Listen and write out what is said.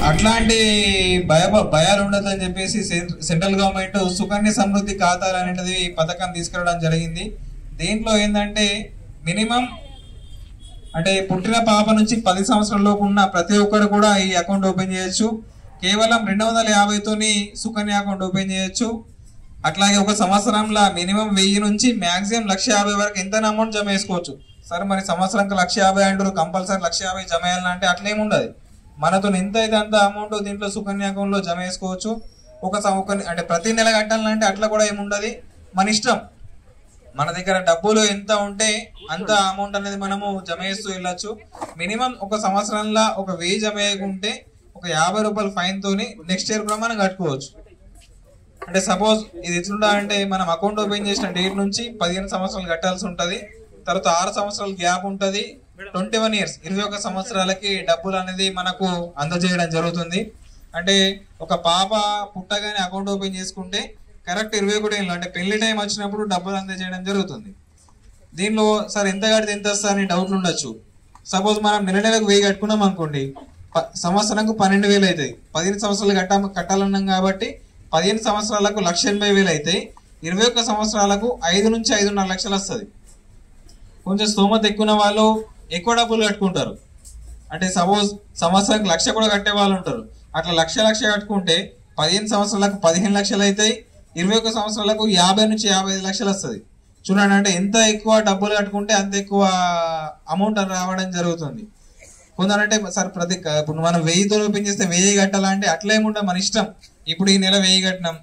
అట్లాంటి భయాలు ఉండదని చెప్పేసి సెంట్రల్ గవర్నమెంట్ సుకన్య సమృద్ధి ఖాతాలు అనేది పథకం తీసుకురావడం జరిగింది. దీంట్లో ఏంటంటే మినిమం అంటే పుట్టిన పాప నుంచి 10 సంవత్సరాల లోపు ఉన్న ప్రతి ఒక్కరు కూడా ఈ అకౌంట్ ఓపెన్ చేయొచ్చు. కేవలం 250తోని సుకన్య అకౌంట్ ఓపెన్ చేయొచ్చు. అట్లాగే ఒక సంవత్సరంలో మినిమం 1000 నుంచి మాక్సిమం 1,50,000 వరకు ఎంత అమౌంట్ జమ చేసుకోవచ్చు. సరే మరి సంవత్సరానికి 1,50,000 అంటారు, కంపల్సరీ 1,50,000 జమ చేయాలంటే అట్లేముండదు. మనతో ఎంత అయితే అంత అమౌంట్ దీంట్లో సుకన్య అకౌంట్ లో జమ చేసుకోవచ్చు. అంటే ప్రతి నెల కట్టాలంటే అట్లా కూడా ఏముండదు, మన ఇష్టం. మన దగ్గర డబ్బులు ఎంత ఉంటే అంత అమౌంట్ అనేది మనము జమ చేస్తూ వెళ్ళొచ్చు. మినిమం ఒక సంవత్సరంలో ఒక 1000 జమ చేయకుంటే ఒక 50 రూపాయల ఫైన్ తోని నెక్స్ట్ ఇయర్ కూడా మనం కట్టుకోవచ్చు. అంటే సపోజ్ ఇది ఎట్లుండాలంటే మనం అకౌంట్ ఓపెన్ చేసిన డేట్ నుంచి 15 సంవత్సరాలు కట్టాల్సి ఉంటుంది. తర్వాత 6 సంవత్సరాల గ్యాప్ ఉంటుంది. 21 ఇయర్స్ 21 సంవత్సరాలకి డబ్బులు అనేది మనకు అందజేయడం జరుగుతుంది. అంటే ఒక పాప పుట్టగానే అకౌంట్ ఓపెన్ చేసుకుంటే కరెక్ట్ 21 ఏళ్ళు అంటే పెళ్లి టైం వచ్చినప్పుడు డబ్బులు అందజేయడం జరుగుతుంది. దీనిలో సార్ ఎంత కడితే ఎంత వస్తా అని డౌట్లు ఉండొచ్చు. సపోజ్ మనం నెలకు 1000 కట్టుకున్నాం అనుకోండి, సంవత్సరంకు 12,000 అవుతాయి. 15 సంవత్సరాలు కట్టాలన్నాం కాబట్టి 15 సంవత్సరాలకు 1,80,000 అవుతాయి. 21 సంవత్సరాలకు 5 నుంచి 5.5 లక్షలు వస్తుంది. కొంచెం స్తోమత ఎక్కువ వాళ్ళు ఎక్కువ డబ్బులు కట్టుకుంటారు. అంటే సపోజ్ సంవత్సరానికి 1,00,000 కూడా కట్టే వాళ్ళు ఉంటారు. అట్లా 1,00,000 కట్టుకుంటే 15 సంవత్సరాలకు 15 లక్షలు అవుతాయి. 21 సంవత్సరాలకు 50 నుంచి 55 లక్షలు వస్తుంది. చూడండి, అంటే ఎంత ఎక్కువ డబ్బులు కట్టుకుంటే అంత ఎక్కువ అమౌంట్ రావడం జరుగుతుంది. కొందరంటే సార్ ఇప్పుడు మనం 1000తో ఓపెన్ చేస్తే 1000 కట్టాలంటే అట్లా ఏముంటా మన ఇష్టం. ఇప్పుడు ఈ నెల 1000 కట్టినాం.